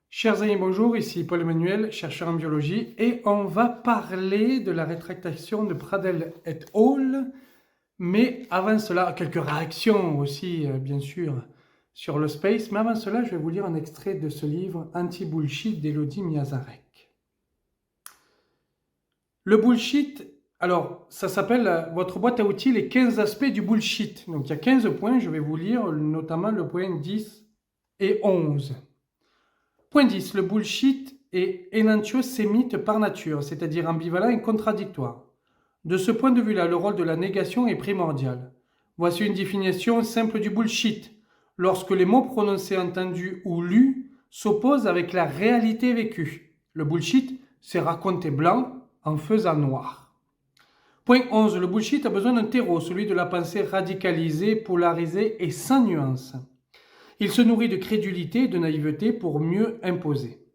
Chers amis, bonjour, ici Paul-Emmanuel, chercheur en biologie, et on va parler de la rétractation de Pradel et al. Mais avant cela, quelques réactions aussi, bien sûr, sur le space. Mais avant cela, je vais vous lire un extrait de ce livre Anti-Bullshit d'Elodie Miazarek. Le bullshit, alors, ça s'appelle votre boîte à outils, les 15 aspects du bullshit. Donc, il y a 15 points, je vais vous lire notamment le point 10 et 11. Point 10. Le bullshit est énantiosémite par nature, c'est-à-dire ambivalent et contradictoire. De ce point de vue-là, le rôle de la négation est primordial. Voici une définition simple du bullshit. Lorsque les mots prononcés, entendus ou lus s'opposent avec la réalité vécue. Le bullshit, c'est raconter blanc en faisant noir. Point 11. Le bullshit a besoin d'un terreau, celui de la pensée radicalisée, polarisée et sans nuance. Il se nourrit de crédulité et de naïveté pour mieux imposer.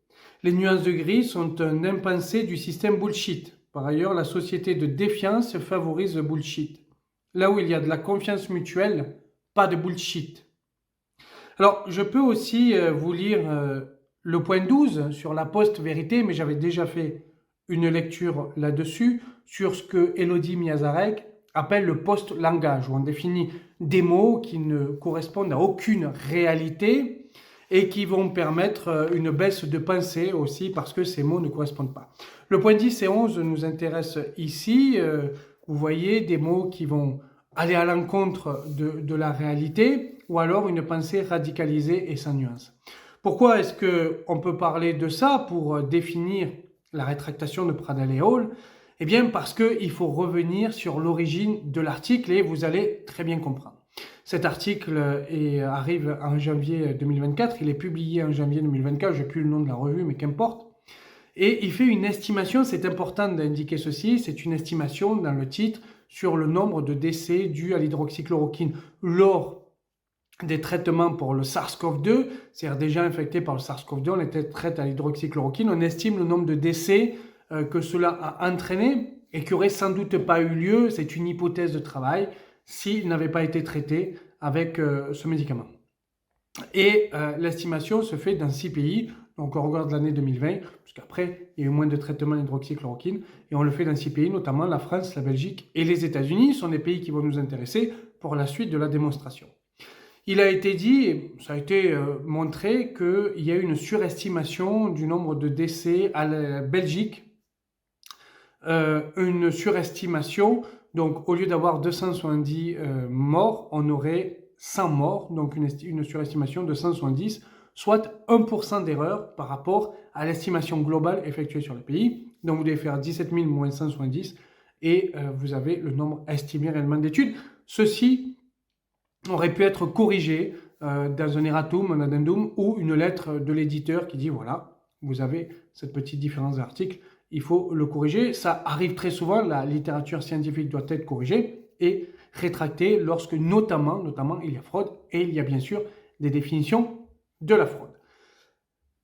Les nuances de gris sont un impensé du système bullshit. Par ailleurs, la société de défiance favorise le bullshit. Là où il y a de la confiance mutuelle, pas de bullshit. Alors, je peux aussi vous lire le point 12 sur la post-vérité, mais j'avais déjà fait une lecture là-dessus, sur ce que Elodie Miazarek appelle le post-langage, où on définit des mots qui ne correspondent à aucune réalité et qui vont permettre une baisse de pensée aussi parce que ces mots ne correspondent pas. Le point 10 et 11 nous intéressent ici. Vous voyez des mots qui vont aller à l'encontre de la réalité ou alors une pensée radicalisée et sans nuance. Pourquoi est-ce qu'on peut parler de ça pour définir la rétractation de Pradel et al? Eh bien parce qu'il faut revenir sur l'origine de l'article et vous allez très bien comprendre. Cet article arrive en janvier 2024, il est publié en janvier 2024, je n'ai plus le nom de la revue, mais qu'importe. Et il fait une estimation, c'est important d'indiquer ceci, c'est une estimation dans le titre sur le nombre de décès dus à l'hydroxychloroquine lors des traitements pour le SARS-CoV-2, c'est-à-dire déjà infectés par le SARS-CoV-2, on était traité à l'hydroxychloroquine, on estime le nombre de décès que cela a entraîné et qui n'aurait sans doute pas eu lieu, c'est une hypothèse de travail, s'il n'avait pas été traité avec ce médicament. Et l'estimation se fait dans 6 pays, donc on regarde l'année 2020, puisqu'après il y a eu moins de traitements d'hydroxychloroquine, et on le fait dans 6 pays, notamment la France, la Belgique et les États-Unis, sont des pays qui vont nous intéresser pour la suite de la démonstration. Il a été dit, ça a été montré, qu'il y a eu une surestimation du nombre de décès à la Belgique, une surestimation, donc au lieu d'avoir 270 morts, on aurait 100 morts, donc une surestimation de 170, soit 1% d'erreur par rapport à l'estimation globale effectuée sur le pays. Donc vous devez faire 17 000 moins 170 et vous avez le nombre estimé réellement d'études. Ceci aurait pu être corrigé dans un erratum, un addendum ou une lettre de l'éditeur qui dit voilà, vous avez cette petite différence d'article, il faut le corriger. Ça arrive très souvent, la littérature scientifique doit être corrigée et rétractée lorsque notamment il y a fraude et il y a bien sûr des définitions de la fraude.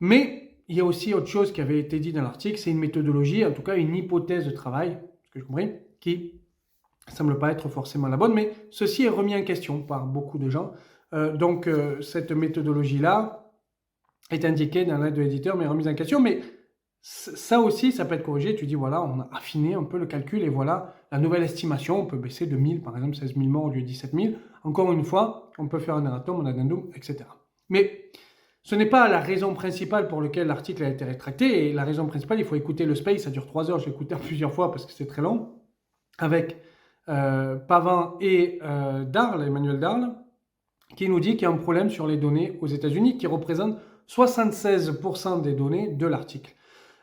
Mais il y a aussi autre chose qui avait été dit dans l'article, c'est une méthodologie, en tout cas une hypothèse de travail, ce que je comprends, qui ne semble pas être forcément la bonne, mais ceci est remis en question par beaucoup de gens. Donc cette méthodologie-là est indiquée dans l'aide de l'éditeur, mais remise en question. Mais ça aussi, ça peut être corrigé. Tu dis, voilà, on a affiné un peu le calcul et voilà la nouvelle estimation. On peut baisser de 1000, par exemple, 16 000 morts au lieu de 17 000. Encore une fois, on peut faire un erratum, un addendum, etc. Mais ce n'est pas la raison principale pour laquelle l'article a été rétracté. Et la raison principale, il faut écouter le space, ça dure 3 heures. J'ai écouté plusieurs fois parce que c'est très long. Avec Pavin et Emmanuel Darle, qui nous dit qu'il y a un problème sur les données aux États-Unis qui représentent 76% des données de l'article.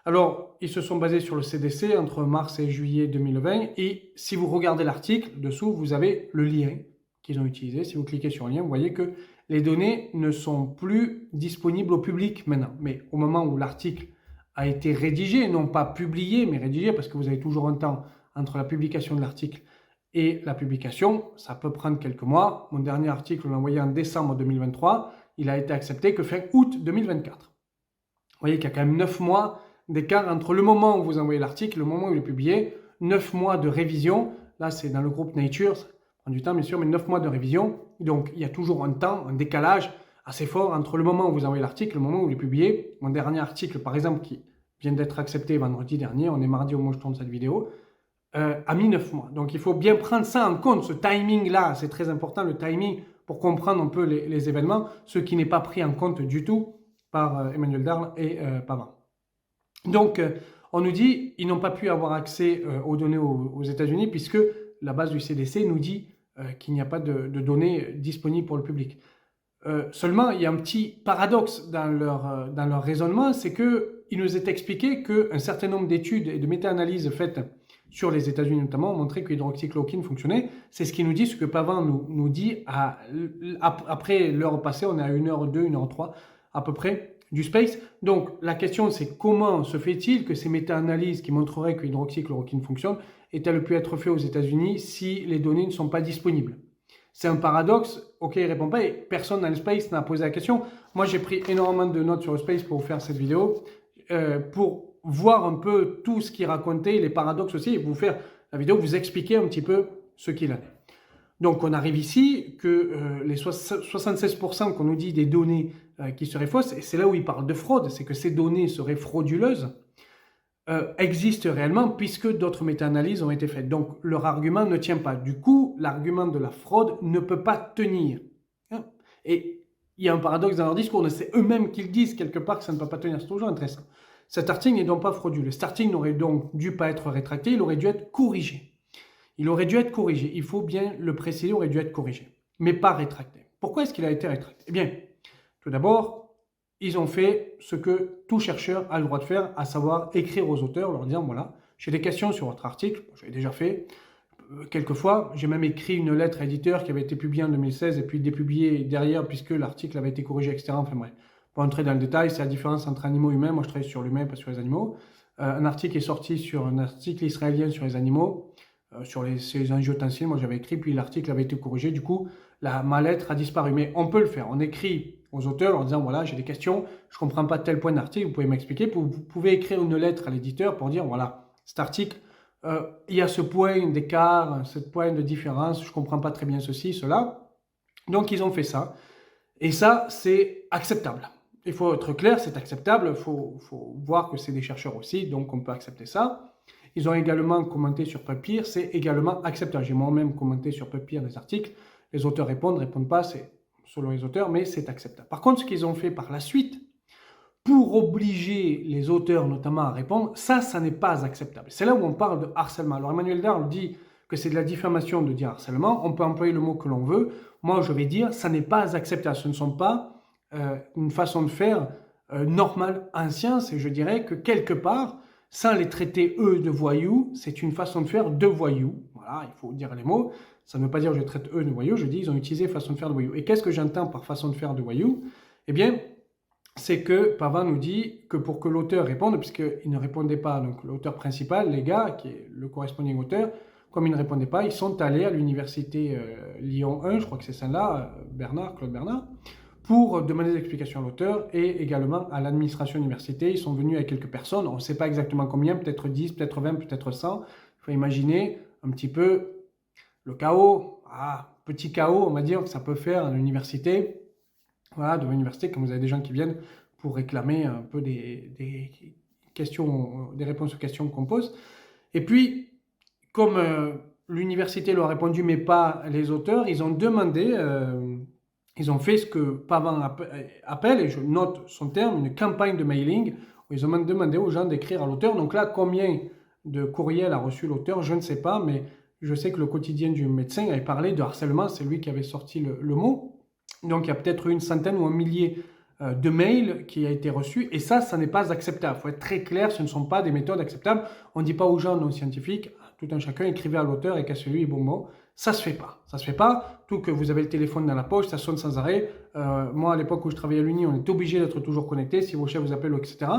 Alors, ils se sont basés sur le CDC entre mars et juillet 2020 et si vous regardez l'article, dessous, vous avez le lien qu'ils ont utilisé. Si vous cliquez sur le lien, vous voyez que les données ne sont plus disponibles au public maintenant. Mais au moment où l'article a été rédigé, non pas publié, mais rédigé, parce que vous avez toujours un temps entre la publication de l'article et la publication, ça peut prendre quelques mois. Mon dernier article, on l'a envoyé en décembre 2023, il a été accepté que fin août 2024. Vous voyez qu'il y a quand même 9 mois d'écart entre le moment où vous envoyez l'article et le moment où il est publié. 9 mois de révision, là c'est dans le groupe Nature, ça prend du temps bien sûr, mais 9 mois de révision. Donc il y a toujours un temps, un décalage assez fort entre le moment où vous envoyez l'article et le moment où vous le publiez. Mon dernier article, par exemple, qui vient d'être accepté vendredi dernier, on est mardi au moment où je tourne cette vidéo, a mis 9 mois. Donc il faut bien prendre ça en compte, ce timing-là, c'est très important, le timing, pour comprendre un peu les événements, ce qui n'est pas pris en compte du tout par Emmanuel Darle et Pavin. Donc, on nous dit ils n'ont pas pu avoir accès aux données aux États-Unis puisque la base du CDC nous dit qu'il n'y a pas de données disponibles pour le public. Seulement, il y a un petit paradoxe dans leur raisonnement, c'est qu'il nous est expliqué qu'un certain nombre d'études et de méta-analyses faites sur les États-Unis notamment ont montré que l'hydroxychloroquine fonctionnait. C'est ce qu'il nous dit, ce que Pavin nous dit après l'heure passée, on est à 1h02, 1h03 à peu près du space. Donc la question c'est comment se fait-il que ces méta-analyses qui montreraient que l'hydroxychloroquine fonctionne aient-elles pu être faites aux États-Unis si les données ne sont pas disponibles? C'est un paradoxe auquel il ne répond pas et personne dans le space n'a posé la question. Moi j'ai pris énormément de notes sur le space pour faire cette vidéo, pour voir un peu tout ce qu'il racontait, les paradoxes aussi, et vous faire la vidéo, vous expliquer un petit peu ce qu'il en est. Donc on arrive ici que les 76% qu'on nous dit des données qui seraient fausses, et c'est là où il parle de fraude, c'est que ces données seraient frauduleuses, existent réellement puisque d'autres méta-analyses ont été faites. Donc leur argument ne tient pas. Du coup, l'argument de la fraude ne peut pas tenir. Et il y a un paradoxe dans leur discours, c'est eux-mêmes qui le disent quelque part que ça ne peut pas tenir. C'est toujours intéressant. Cet article n'est donc pas frauduleux. Cet article n'aurait donc dû pas être rétracté, il aurait dû être corrigé. Il aurait dû être corrigé. Il faut bien le préciser, il aurait dû être corrigé, mais pas rétracté. Pourquoi est-ce qu'il a été rétracté? Eh bien, tout d'abord, ils ont fait ce que tout chercheur a le droit de faire, à savoir écrire aux auteurs, leur disant, voilà, j'ai des questions sur votre article, je l'ai déjà fait. Quelquefois, j'ai même écrit une lettre à l'éditeur qui avait été publiée en 2016 et puis dépubliée derrière puisque l'article avait été corrigé, etc. Enfin bref, pour entrer dans le détail, c'est la différence entre animaux et humains. Moi, je travaille sur l'humain, pas sur les animaux. Un article est sorti sur un article israélien sur les animaux, sur les angiotensin. Moi, j'avais écrit, puis l'article avait été corrigé. Du coup, ma lettre a disparu. Mais on peut le faire. On écrit aux auteurs en disant, voilà, j'ai des questions, je ne comprends pas tel point d'article, vous pouvez m'expliquer. Vous pouvez écrire une lettre à l'éditeur pour dire, voilà, cet article, il y a ce point d'écart, ce point de différence, je ne comprends pas très bien ceci, cela. Donc, ils ont fait ça. Et ça, c'est acceptable. Il faut être clair, c'est acceptable. Il faut voir que c'est des chercheurs aussi, donc on peut accepter ça. Ils ont également commenté sur Papier, c'est également acceptable. J'ai moi-même commenté sur Papier des articles. Les auteurs répondent pas, c'est selon les auteurs, mais c'est acceptable. Par contre, ce qu'ils ont fait par la suite, pour obliger les auteurs notamment à répondre, ça n'est pas acceptable. C'est là où on parle de harcèlement. Alors Emmanuel Darle dit que c'est de la diffamation de dire harcèlement. On peut employer le mot que l'on veut. Moi, je vais dire, ça n'est pas acceptable. Ce ne sont pas une façon de faire normale en science. Et je dirais que quelque part, sans les traiter eux de voyous, c'est une façon de faire de voyous. Voilà, il faut dire les mots. Ça ne veut pas dire que je traite eux de voyous. Je dis, ils ont utilisé façon de faire de voyous. Et qu'est-ce que j'entends par façon de faire de voyous? Eh bien, c'est que Pavin nous dit que pour que l'auteur réponde, puisqu'il ne répondait pas, donc l'auteur principal, les gars, qui est le corresponding auteur, comme ils ne répondaient pas, ils sont allés à l'université Lyon 1, je crois que c'est celle-là, Claude Bernard, pour demander des explications à l'auteur et également à l'administration université. Ils sont venus avec quelques personnes, on ne sait pas exactement combien, peut-être 10, peut-être 20, peut-être 100. Il faut imaginer un petit peu le chaos, petit chaos, on va dire, que ça peut faire à l'université. Voilà, devant l'université, quand vous avez des gens qui viennent pour réclamer un peu des questions, des réponses aux questions qu'on pose. Et puis, comme l'université leur a répondu, mais pas les auteurs, ils ont demandé, ils ont fait ce que Pavin appelle, et je note son terme, une campagne de mailing, où ils ont demandé aux gens d'écrire à l'auteur. Donc là, combien de courriels a reçu l'auteur, je ne sais pas, mais je sais que le quotidien du médecin avait parlé de harcèlement, c'est lui qui avait sorti le mot. Donc, il y a peut-être une centaine ou un millier de mails qui a été reçus. Et ça n'est pas acceptable. Il faut être très clair, ce ne sont pas des méthodes acceptables. On ne dit pas aux gens non scientifiques, tout un chacun, écrivez à l'auteur et cassez-lui les bonbons. Ça ne se fait pas. Ça ne se fait pas. Tout que vous avez le téléphone dans la poche, ça sonne sans arrêt. Moi, à l'époque où je travaillais à l'Uni, on était obligé d'être toujours connecté. Si vos chefs vous appellent, etc.,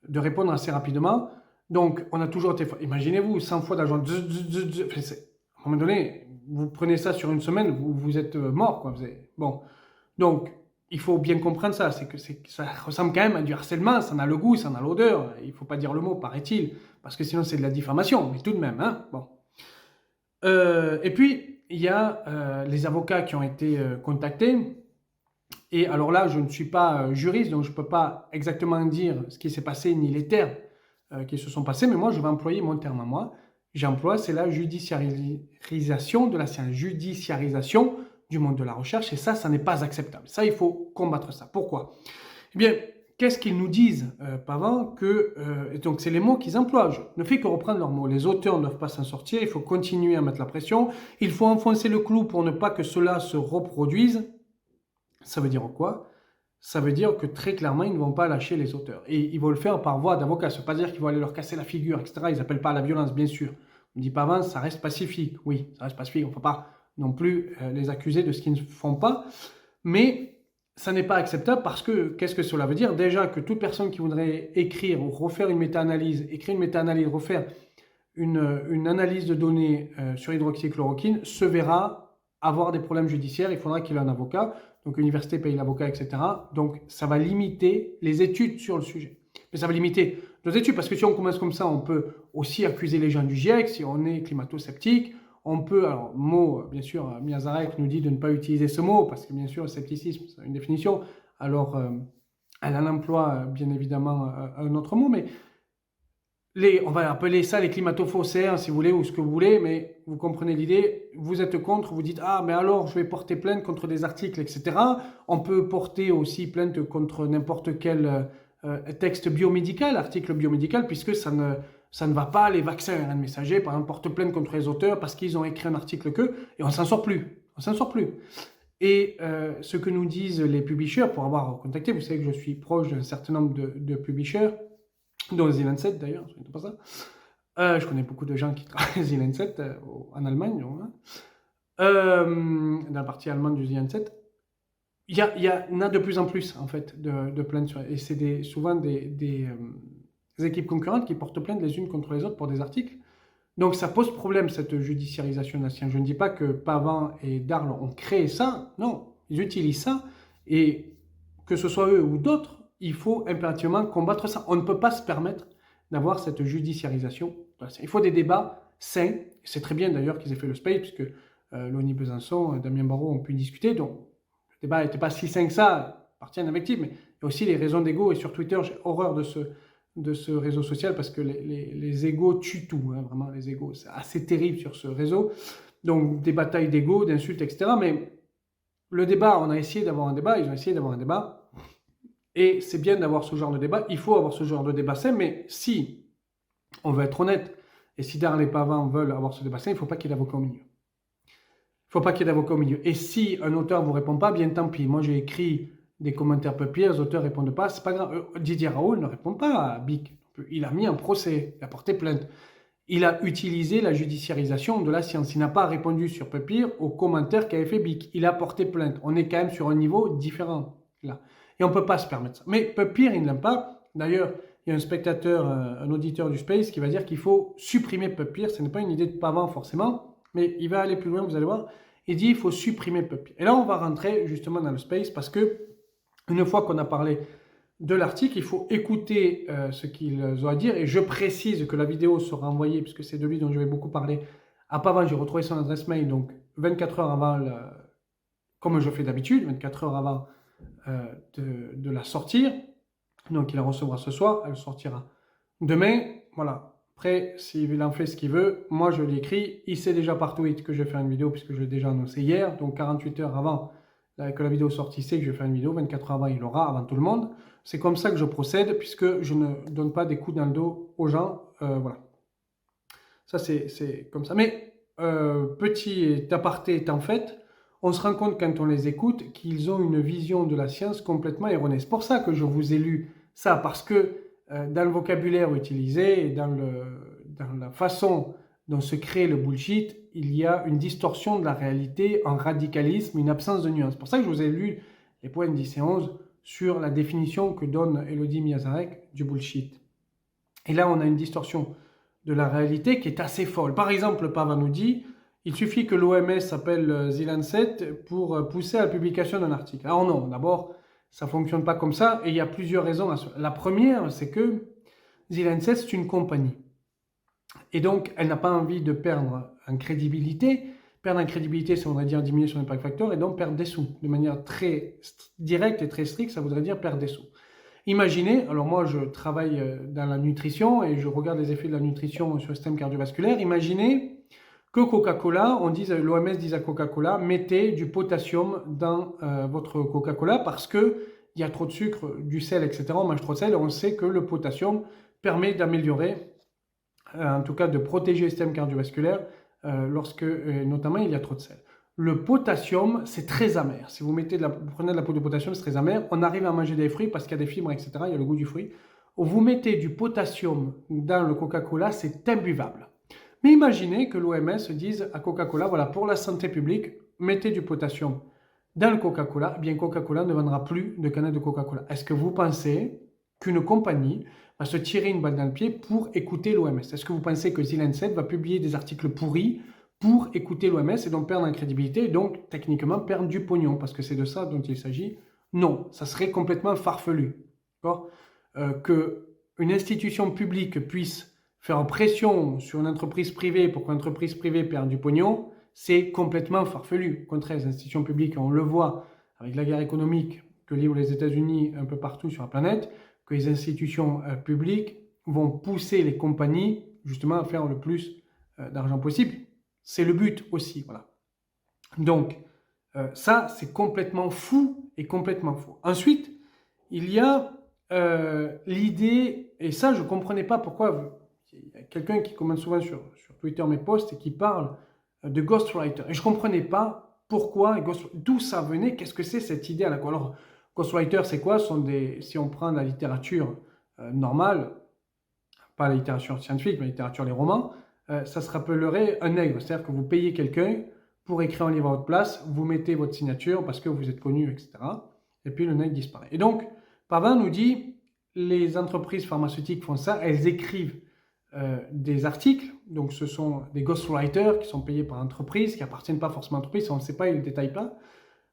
de répondre assez rapidement. Donc, on a toujours le téléphone. Imaginez-vous, 100 fois d'argent. À un moment donné, vous prenez ça sur une semaine, vous êtes mort, quoi. Bon. Donc, il faut bien comprendre ça. C'est que ça ressemble quand même à du harcèlement. Ça en a le goût, ça en a l'odeur. Il ne faut pas dire le mot, paraît-il. Parce que sinon, c'est de la diffamation. Mais tout de même, hein. Bon. Et puis, il y a les avocats qui ont été contactés. Et alors là, je ne suis pas juriste, donc je ne peux pas exactement dire ce qui s'est passé ni les termes qui se sont passés, mais moi, je vais employer mon terme à moi. J'emploie, c'est la judiciarisation de la science, judiciarisation du monde de la recherche, et ça n'est pas acceptable. Ça, il faut combattre ça. Pourquoi? Eh bien, qu'est-ce qu'ils nous disent, Pavant, donc c'est les mots qu'ils emploient. Je ne fais que reprendre leurs mots. Les auteurs ne doivent pas s'en sortir, il faut continuer à mettre la pression, il faut enfoncer le clou pour ne pas que cela se reproduise. Ça veut dire quoi? Ça veut dire que très clairement, ils ne vont pas lâcher les auteurs. Et ils vont le faire par voie d'avocat. Ça ne veut pas dire qu'ils vont aller leur casser la figure, etc. Ils n'appellent pas à la violence, bien sûr. On ne dit pas avant, ça reste pacifique. Oui, ça reste pacifique. On ne peut pas non plus les accuser de ce qu'ils ne font pas. Mais ça n'est pas acceptable parce que, qu'est-ce que cela veut dire? Déjà que toute personne qui voudrait écrire ou refaire une méta-analyse, refaire une analyse de données sur hydroxychloroquine, se verra avoir des problèmes judiciaires. Il faudra qu'il ait un avocat. Donc l'université paye l'avocat, etc. Donc ça va limiter les études sur le sujet. Mais ça va limiter nos études parce que si on commence comme ça, on peut aussi accuser les gens du GIEC si on est climato-sceptique. On peut, alors, bien sûr, Miazarek nous dit de ne pas utiliser ce mot parce que bien sûr, le scepticisme, c'est une définition. Alors, elle en emploie bien évidemment un autre mot, mais on va appeler ça les climato-faussaires, si vous voulez, ou ce que vous voulez, mais vous comprenez l'idée. Vous êtes contre, vous dites « Ah, mais alors, je vais porter plainte contre des articles, etc. » On peut porter aussi plainte contre n'importe quel texte biomédical, article biomédical, puisque ça ne va pas. Les vaccins ARN messager, par exemple, portent plainte contre les auteurs parce qu'ils ont écrit un article et on ne s'en sort plus. On s'en sort plus. Et ce que nous disent les publishers, pour avoir contacté, vous savez que je suis proche d'un certain nombre de publishers, dont The Lancet d'ailleurs, c'est pas ça. Je connais beaucoup de gens qui travaillent The Lancet en Allemagne, dans la partie allemande du The Lancet. Il y en a de plus en plus en fait de plaintes et c'est souvent des équipes concurrentes qui portent plainte les unes contre les autres pour des articles. Donc ça pose problème cette judiciarisation de la science. Je ne dis pas que Pavant et Darle ont créé ça, non, ils utilisent ça et que ce soit eux ou d'autres, il faut impérativement combattre ça. On ne peut pas se permettre d'avoir cette judiciarisation. Il faut des débats sains. C'est très bien d'ailleurs qu'ils aient fait le space, puisque Loni Besançon, Damien Barrault ont pu discuter. Donc le débat n'était pas si sain que ça, partie invective, mais il y a aussi les raisons d'ego. Et sur Twitter, j'ai horreur de ce réseau social parce que les égos tuent tout. Hein, vraiment, les égos, c'est assez terrible sur ce réseau. Donc des batailles d'ego, d'insultes, etc. Mais le débat, on a essayé d'avoir un débat, ils ont essayé d'avoir un débat. Et c'est bien d'avoir ce genre de débat, il faut avoir ce genre de débat sain, mais si on veut être honnête, et si Darle et Pavant veulent avoir ce débat sain, il ne faut pas qu'il y ait d'avocat au milieu. Il ne faut pas qu'il y ait d'avocat au milieu. Et si un auteur ne vous répond pas, bien tant pis. Moi j'ai écrit des commentaires papiers, les auteurs ne répondent pas, c'est pas grave. Didier Raoult ne répond pas à BIC. Il a mis un procès, il a porté plainte. Il a utilisé la judiciarisation de la science. Il n'a pas répondu sur papier aux commentaires qu'avait fait BIC. Il a porté plainte. On est quand même sur un niveau différent là. Et on ne peut pas se permettre ça. Mais Puppeteer, il ne l'aime pas. D'ailleurs, il y a un spectateur, un auditeur du Space qui va dire qu'il faut supprimer Puppeteer. Ce n'est pas une idée de Pavant forcément, mais il va aller plus loin, vous allez voir. Il dit qu'il faut supprimer Puppeteer. Et là, on va rentrer justement dans le Space parce que une fois qu'on a parlé de l'article, il faut écouter ce qu'ils ont à dire. Et je précise que la vidéo sera envoyée, puisque c'est de lui dont je vais beaucoup parler, à Pavant. J'ai retrouvé son adresse mail, donc 24 heures avant, comme je fais d'habitude, 24 heures avant de la sortir. Donc il la recevra ce soir, elle sortira demain. Voilà. Après, s'il en fait ce qu'il veut, moi je lui écris. Il sait déjà par tweet que je vais faire une vidéo puisque je l'ai déjà annoncé hier. Donc 48 heures avant que la vidéo sorte, il sait que je vais faire une vidéo. 24 heures avant, il l'aura, avant tout le monde. C'est comme ça que je procède puisque je ne donne pas des coups dans le dos aux gens. Voilà. Ça, c'est comme ça. Mais petit aparté étant fait, on se rend compte quand on les écoute qu'ils ont une vision de la science complètement erronée. C'est pour ça que je vous ai lu ça, parce que dans le vocabulaire utilisé et dans la façon dont se crée le bullshit, il y a une distorsion de la réalité, un radicalisme, une absence de nuance. C'est pour ça que je vous ai lu les points 10 et 11 sur la définition que donne Elodie Miazarek du bullshit. Et là, on a une distorsion de la réalité qui est assez folle. Par exemple, Pavant nous dit il suffit que l'OMS s'appelle The Lancet pour pousser à la publication d'un article. Alors non, d'abord, ça ne fonctionne pas comme ça et il y a plusieurs raisons à cela. La première, c'est que The Lancet, c'est une compagnie. Et donc, elle n'a pas envie de perdre en crédibilité Perdre en crédibilité, ça voudrait dire diminuer son impact factor et donc perdre des sous. De manière très directe et très stricte, ça voudrait dire perdre des sous. Imaginez, alors moi je travaille dans la nutrition et je regarde les effets de la nutrition sur le système cardiovasculaire. Imaginez que Coca-Cola, l'OMS dit à Coca-Cola, mettez du potassium dans votre Coca-Cola parce qu'il y a trop de sucre, du sel, etc. On mange trop de sel et on sait que le potassium permet d'améliorer, en tout cas de protéger le système cardiovasculaire lorsque notamment il y a trop de sel. Le potassium, c'est très amer. Si vous prenez de la poudre de potassium, c'est très amer. On arrive à manger des fruits parce qu'il y a des fibres, etc. Il y a le goût du fruit. Vous mettez du potassium dans le Coca-Cola, c'est imbuvable. Mais imaginez que l'OMS dise à Coca-Cola, voilà, pour la santé publique, mettez du potassium dans le Coca-Cola. Eh bien, Coca-Cola ne vendra plus de canettes de Coca-Cola. Est-ce que vous pensez qu'une compagnie va se tirer une balle dans le pied pour écouter l'OMS? Est-ce que vous pensez que The Lancet va publier des articles pourris pour écouter l'OMS et donc perdre en crédibilité et donc techniquement perdre du pognon? Parce que c'est de ça dont il s'agit. Non, ça serait complètement farfelu. Qu'une institution publique puisse faire pression sur une entreprise privée pour qu'une entreprise privée perde du pognon, c'est complètement farfelu. Au contraire, les institutions publiques, on le voit avec la guerre économique que livrent les États-Unis un peu partout sur la planète, que les institutions publiques vont pousser les compagnies justement à faire le plus d'argent possible. C'est le but aussi, voilà. Donc, ça, c'est complètement fou et complètement faux. Ensuite, il y a l'idée, et ça, je ne comprenais pas pourquoi. Il y a quelqu'un qui commente souvent sur Twitter mes posts et qui parle de ghostwriter. Et je ne comprenais pas pourquoi, d'où ça venait, qu'est-ce que c'est cette idée à la quoi. Alors, ghostwriter, c'est quoi? Si on prend la littérature normale, pas la littérature scientifique, mais la littérature, les romans, ça se rappellerait un nègre. C'est-à-dire que vous payez quelqu'un pour écrire un livre à votre place, vous mettez votre signature parce que vous êtes connu, etc. Et puis le nègre disparaît. Et donc, Pavin nous dit, les entreprises pharmaceutiques font ça, elles écrivent des articles, donc ce sont des ghostwriters qui sont payés par l'entreprise, qui appartiennent pas forcément à l'entreprise, on ne sait pas, ils ne détaillent pas,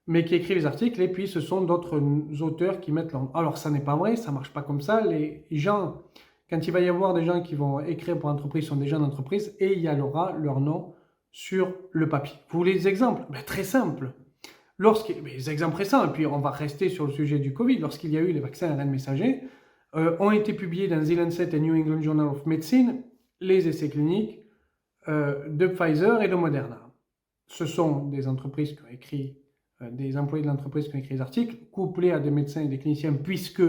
mais qui écrivent les articles, et puis ce sont d'autres auteurs qui mettent leur... Alors ça n'est pas vrai, ça ne marche pas comme ça, les gens, quand il va y avoir des gens qui vont écrire pour l'entreprise, sont des gens d'entreprise, et il y aura leur nom sur le papier. Vous voulez des exemples? Très simple. Des exemples récents, et puis on va rester sur le sujet du Covid, lorsqu'il y a eu les vaccins ARN messager, ont été publiés dans The Lancet et New England Journal of Medicine les essais cliniques de Pfizer et de Moderna. Ce sont des entreprises qui ont écrit, des employés de l'entreprise qui ont écrit les articles, couplés à des médecins et des cliniciens, puisque,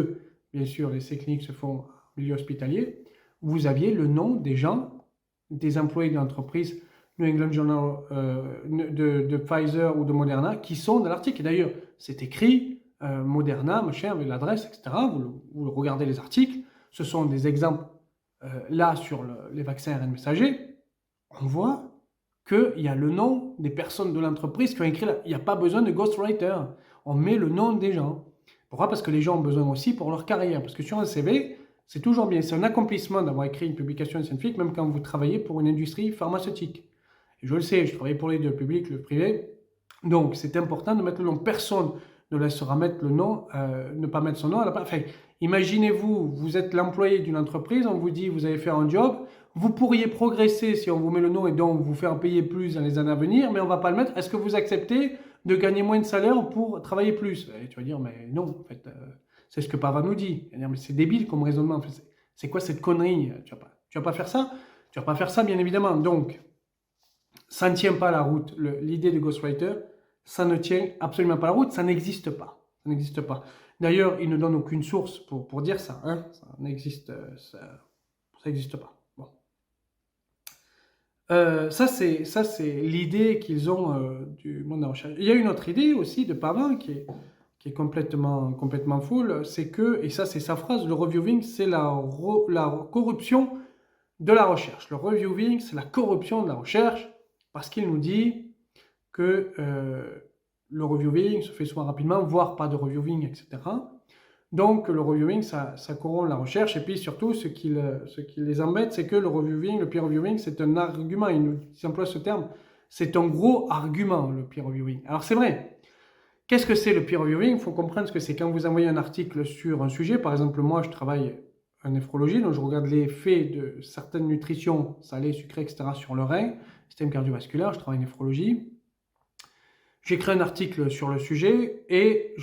bien sûr, les essais cliniques se font en milieu hospitalier. Vous aviez le nom des gens, des employés de l'entreprise New England Journal de Pfizer ou de Moderna, qui sont dans l'article. Et d'ailleurs, c'est écrit Moderna, machin, avec l'adresse, etc. Vous regardez les articles, ce sont des exemples là sur les vaccins ARN messagers. On voit qu'il y a le nom des personnes de l'entreprise qui ont écrit là. Il n'y a pas besoin de ghostwriter. On met le nom des gens. Pourquoi? Parce que les gens ont besoin aussi pour leur carrière. Parce que sur un CV, c'est toujours bien. C'est un accomplissement d'avoir écrit une publication scientifique, même quand vous travaillez pour une industrie pharmaceutique. Et je le sais, je travaille pour les deux, le public, le privé. Donc, c'est important de mettre le nom. Personne ne laissera mettre le nom, ne pas mettre son nom à la place. Enfin, imaginez-vous, vous êtes l'employé d'une entreprise, on vous dit vous allez faire un job, vous pourriez progresser si on vous met le nom et donc vous faire payer plus dans les années à venir, mais on ne va pas le mettre. Est-ce que vous acceptez de gagner moins de salaire pour travailler plus? Et tu vas dire, mais non, en fait, c'est ce que Pavin nous dit. Mais c'est débile comme raisonnement. En fait, c'est quoi cette connerie? Tu vas pas faire ça? Tu vas pas faire ça, bien évidemment. Donc, ça ne tient pas la route. L'idée de ghostwriter, ça ne tient absolument pas la route, ça n'existe pas. Ça n'existe pas. D'ailleurs, il ne donne aucune source pour dire ça. Hein. Ça n'existe pas. Bon. Ça, c'est l'idée qu'ils ont du monde de la recherche. Il y a une autre idée aussi de Pavin qui est complètement folle, c'est que, et ça c'est sa phrase, le reviewing, c'est la corruption de la recherche. Le reviewing, c'est la corruption de la recherche, parce qu'il nous dit que le reviewing se fait souvent rapidement, voire pas de reviewing, etc. Donc le reviewing, ça corrompt la recherche, et puis surtout, ce qui les embête, c'est que le reviewing, le peer reviewing, c'est un argument, ils emploient ce terme, c'est un gros argument, le peer reviewing. Alors c'est vrai. Qu'est-ce que c'est le peer reviewing? Il faut comprendre ce que c'est. Quand vous envoyez un article sur un sujet, par exemple, moi, je travaille en néphrologie, donc je regarde l'effet de certaines nutritions, salées, sucrées, etc., sur le rein, système cardiovasculaire, je travaille en néphrologie. J'écris un article sur le sujet et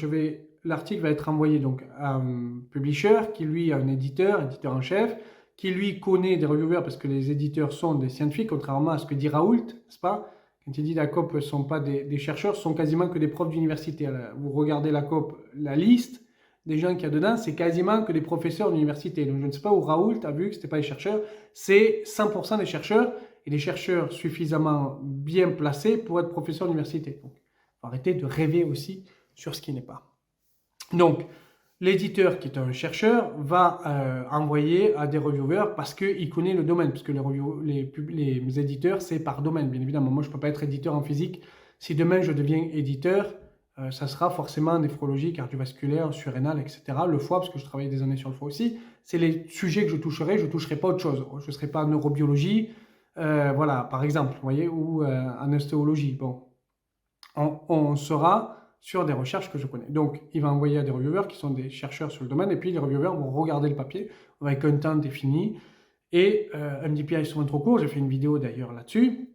l'article va être envoyé donc à un publisher qui lui a un éditeur en chef, qui lui connaît des reviewers parce que les éditeurs sont des scientifiques, contrairement à ce que dit Raoult, n'est-ce pas? Quand il dit la COP ne sont pas des chercheurs, ce sont quasiment que des profs d'université. Vous regardez la COP, la liste des gens qu'il y a dedans, c'est quasiment que des professeurs d'université. Donc je ne sais pas où Raoult a vu que ce n'était pas des chercheurs, c'est 100% des chercheurs et des chercheurs suffisamment bien placés pour être professeurs d'université. Donc, faut arrêter de rêver aussi sur ce qui n'est pas. Donc, l'éditeur qui est un chercheur va envoyer à des reviewers parce qu'il connaît le domaine, parce que les éditeurs, c'est par domaine, bien évidemment. Moi, je ne peux pas être éditeur en physique. Si demain, je deviens éditeur, ça sera forcément néphrologie, cardiovasculaire, surrénale, etc. Le foie, parce que je travaille des années sur le foie aussi. C'est les sujets que je ne toucherai pas autre chose. Je ne serai pas en neurobiologie, voilà, par exemple, vous voyez, ou en ostéologie. Bon, on sera sur des recherches que je connais. Donc, il va envoyer à des reviewers qui sont des chercheurs sur le domaine, et puis les reviewers vont regarder le papier avec un temps défini. Et MDPI est souvent trop court, j'ai fait une vidéo d'ailleurs là-dessus,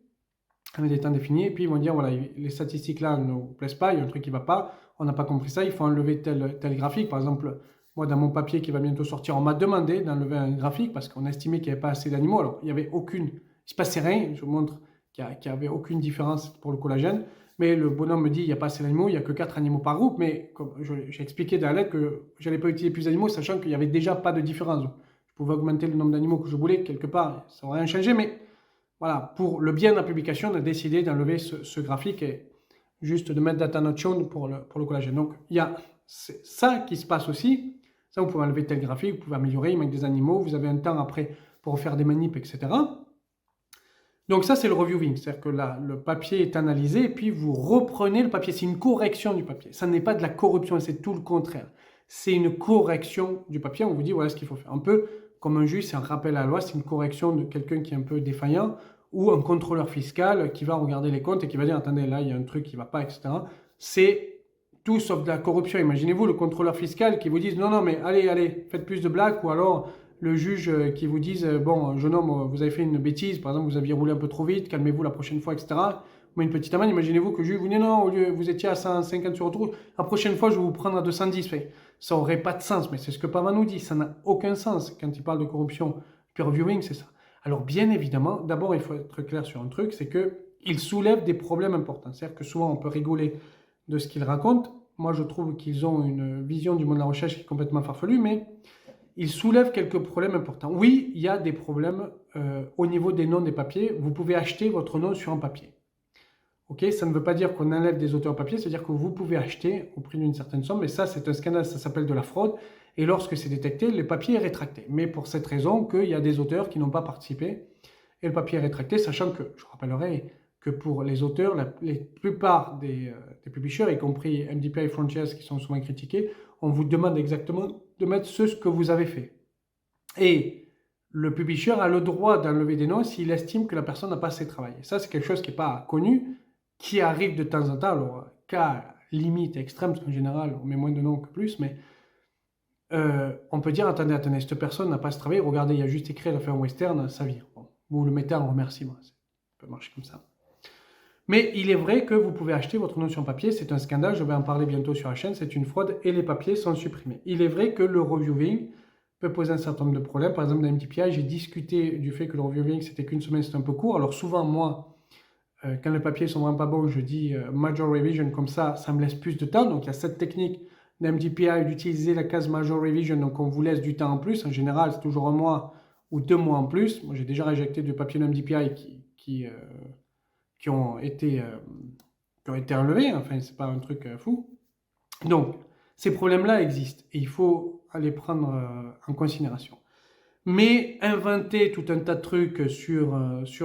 avec des temps définis, et puis ils vont dire, voilà, les statistiques là ne nous plaisent pas, il y a un truc qui ne va pas, on n'a pas compris ça, il faut enlever tel graphique. Par exemple, moi, dans mon papier qui va bientôt sortir, on m'a demandé d'enlever un graphique parce qu'on estimait qu'il n'y avait pas assez d'animaux. Alors, il n'y avait il ne se passait rien, je vous montre qu'il n'y avait aucune différence pour le collagène. Mais le bonhomme me dit, il n'y a pas assez d'animaux, il n'y a que 4 animaux par groupe. Mais comme j'ai expliqué dans la lettre que je n'allais pas utiliser plus d'animaux, sachant qu'il n'y avait déjà pas de différence. Je pouvais augmenter le nombre d'animaux que je voulais quelque part, ça n'aurait rien changé. Mais voilà, pour le bien de la publication, on a décidé d'enlever ce graphique et juste de mettre data notion pour le collagène. Donc, il y a ça qui se passe aussi. Ça, vous pouvez enlever tel graphique, vous pouvez améliorer, mettre des animaux, vous avez un temps après pour faire des manips, etc. Donc ça, c'est le reviewing, c'est-à-dire que là, le papier est analysé et puis vous reprenez le papier. C'est une correction du papier. Ça n'est pas de la corruption, c'est tout le contraire. C'est une correction du papier. On vous dit, voilà ce qu'il faut faire. Un peu comme un juge, c'est un rappel à la loi, c'est une correction de quelqu'un qui est un peu défaillant ou un contrôleur fiscal qui va regarder les comptes et qui va dire, attendez, là, il y a un truc qui ne va pas, etc. C'est tout sauf de la corruption. Imaginez-vous le contrôleur fiscal qui vous dise, non, non, mais allez, faites plus de blagues, ou alors le juge qui vous dise, bon, jeune homme, vous avez fait une bêtise, par exemple, vous aviez roulé un peu trop vite, calmez-vous la prochaine fois, etc. Mais une petite amende, imaginez-vous que le juge vous dit, non, au lieu, vous étiez à 150 sur autoroute, la prochaine fois, je vais vous prendre à 210. Ça n'aurait pas de sens, mais c'est ce que Pavan nous dit, ça n'a aucun sens quand il parle de corruption. Peer reviewing, c'est ça. Alors, bien évidemment, d'abord, il faut être clair sur un truc, c'est qu'il soulève des problèmes importants. C'est-à-dire que souvent, on peut rigoler de ce qu'ils racontent. Moi, je trouve qu'ils ont une vision du monde de la recherche qui est complètement farfelue, mais il soulève quelques problèmes importants. Oui, il y a des problèmes au niveau des noms des papiers. Vous pouvez acheter votre nom sur un papier. Ok, ça ne veut pas dire qu'on enlève des auteurs papier, c'est-à-dire que vous pouvez acheter au prix d'une certaine somme, mais ça, c'est un scandale, ça s'appelle de la fraude. Et lorsque c'est détecté, le papier est rétracté. Mais pour cette raison qu'il y a des auteurs qui n'ont pas participé et le papier est rétracté, sachant que, je rappellerai, que pour les auteurs, la plupart des publishers, y compris MDPI Frontiers qui sont souvent critiqués, on vous demande exactement de mettre ce que vous avez fait. Et le publisher a le droit d'enlever des noms s'il estime que la personne n'a pas assez travaillé. Ça, c'est quelque chose qui n'est pas connu, qui arrive de temps en temps, alors cas limite extrême, parce qu'en général, on met moins de noms que plus, mais on peut dire, attendez, cette personne n'a pas assez travaillé, regardez, il y a juste écrit, elle a fait un western, ça vire. Bon, vous le mettez en remerciement, ça peut marcher comme ça. Mais il est vrai que vous pouvez acheter votre nom sur papier, c'est un scandale, je vais en parler bientôt sur la chaîne, c'est une fraude et les papiers sont supprimés. Il est vrai que le reviewing peut poser un certain nombre de problèmes. Par exemple, dans MDPI, j'ai discuté du fait que le reviewing, c'était qu'une semaine, c'était un peu court. Alors souvent, moi, quand les papiers sont vraiment pas bons, je dis major revision, comme ça me laisse plus de temps. Donc il y a cette technique d'MDPI d'utiliser la case major revision, donc on vous laisse du temps en plus. En général, c'est toujours un mois ou 2 mois en plus. Moi, j'ai déjà réjecté du papier d'MDPI qui ont été enlevés, enfin, c'est pas un truc fou. Donc, ces problèmes-là existent et il faut les prendre en considération. Mais inventer tout un tas de trucs sur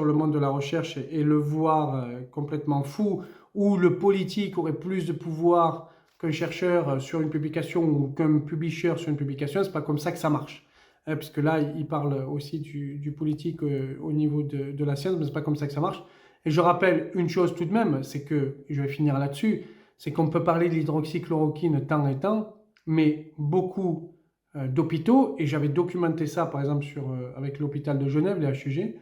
le monde de la recherche et le voir complètement fou, où le politique aurait plus de pouvoir qu'un chercheur sur une publication ou qu'un publisher sur une publication, c'est pas comme ça que ça marche. Puisque là, il parle aussi du politique au niveau de la science, mais c'est pas comme ça que ça marche. Et je rappelle une chose tout de même, c'est que, je vais finir là-dessus, c'est qu'on peut parler de l'hydroxychloroquine tant et tant, mais beaucoup d'hôpitaux, et j'avais documenté ça par exemple avec l'hôpital de Genève, les HUG,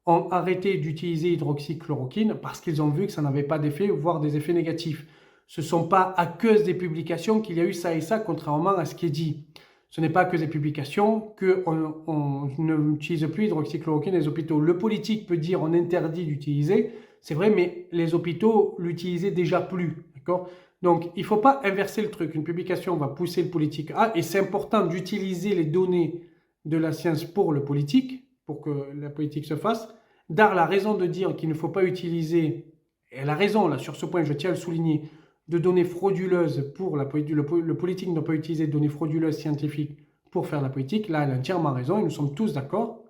ont arrêté d'utiliser hydroxychloroquine parce qu'ils ont vu que ça n'avait pas d'effet, voire des effets négatifs. Ce ne sont pas à cause des publications qu'il y a eu ça et ça, contrairement à ce qui est dit. Ce n'est pas que des publications qu'on n'utilise plus hydroxychloroquine dans les hôpitaux. Le politique peut dire on interdit d'utiliser, c'est vrai, mais les hôpitaux l'utilisaient déjà plus. D'accord ? Donc, il ne faut pas inverser le truc. Une publication va pousser le politique à, et c'est important d'utiliser les données de la science pour le politique, pour que la politique se fasse. Dar a raison de dire qu'il ne faut pas utiliser, et elle a raison là sur ce point, je tiens à le souligner, de données frauduleuses pour la politique. Le politique ne doit pas utiliser de données frauduleuses scientifiques pour faire la politique. Là, elle a entièrement raison et nous sommes tous d'accord.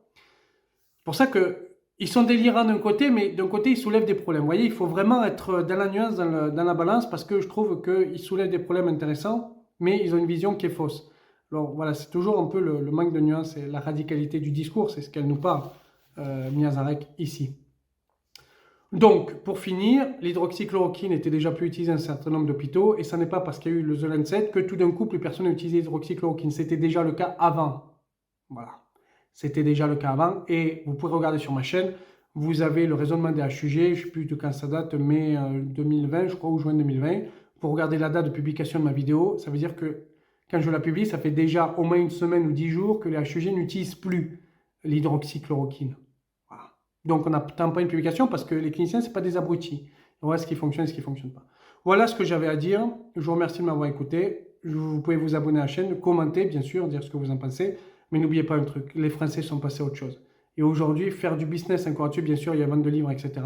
C'est pour ça qu'ils sont délirants d'un côté, mais d'un côté, ils soulèvent des problèmes. Vous voyez, il faut vraiment être dans la nuance, dans la balance, parce que je trouve qu'ils soulèvent des problèmes intéressants, mais ils ont une vision qui est fausse. Alors voilà, c'est toujours un peu le manque de nuance et la radicalité du discours, c'est ce qu'elle nous parle, Miazarek, ici. Donc, pour finir, l'hydroxychloroquine était déjà plus utilisée dans un certain nombre d'hôpitaux, et ce n'est pas parce qu'il y a eu le The Lancet que tout d'un coup, plus personne n'a utilisé l'hydroxychloroquine. C'était déjà le cas avant. Voilà. C'était déjà le cas avant, et vous pouvez regarder sur ma chaîne, vous avez le raisonnement des HUG, je ne sais plus de quand ça date, mai 2020, je crois, ou juin 2020. Pour regarder la date de publication de ma vidéo, ça veut dire que quand je la publie, ça fait déjà au moins une semaine ou 10 jours que les HUG n'utilisent plus l'hydroxychloroquine. Voilà. Donc on n'attend pas une publication parce que les cliniciens, ce n'est pas des abrutis. On voit ce qui fonctionne et ce qui ne fonctionne pas. Voilà ce que j'avais à dire. Je vous remercie de m'avoir écouté. Vous pouvez vous abonner à la chaîne, commenter bien sûr, dire ce que vous en pensez. Mais n'oubliez pas un truc, les Français sont passés à autre chose. Et aujourd'hui, faire du business encore là-dessus, bien sûr, il y a vente de livres, etc.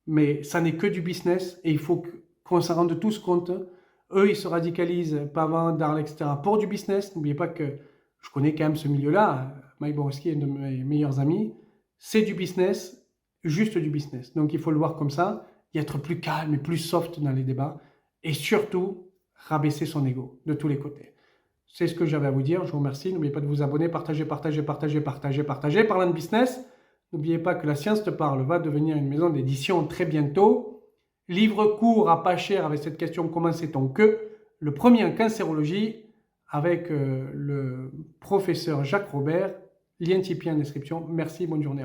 Mais ça n'est que du business et il faut qu'on s'en rende tous compte. Eux, ils se radicalisent, Pavin, Darl, etc. pour du business. N'oubliez pas que je connais quand même ce milieu-là. Mike Borowski est un de mes meilleurs amis. C'est du business, juste du business. Donc il faut le voir comme ça, y être plus calme et plus soft dans les débats. Et surtout, rabaisser son ego de tous les côtés. C'est ce que j'avais à vous dire. Je vous remercie. N'oubliez pas de vous abonner, partager. Parlant de business, n'oubliez pas que La Science te parle va devenir une maison d'édition très bientôt. Livre court à pas cher avec cette question: comment sait-on que? Le premier en cancérologie avec le professeur Jacques Robert. Lien Tipeee en description. Merci, bonne journée.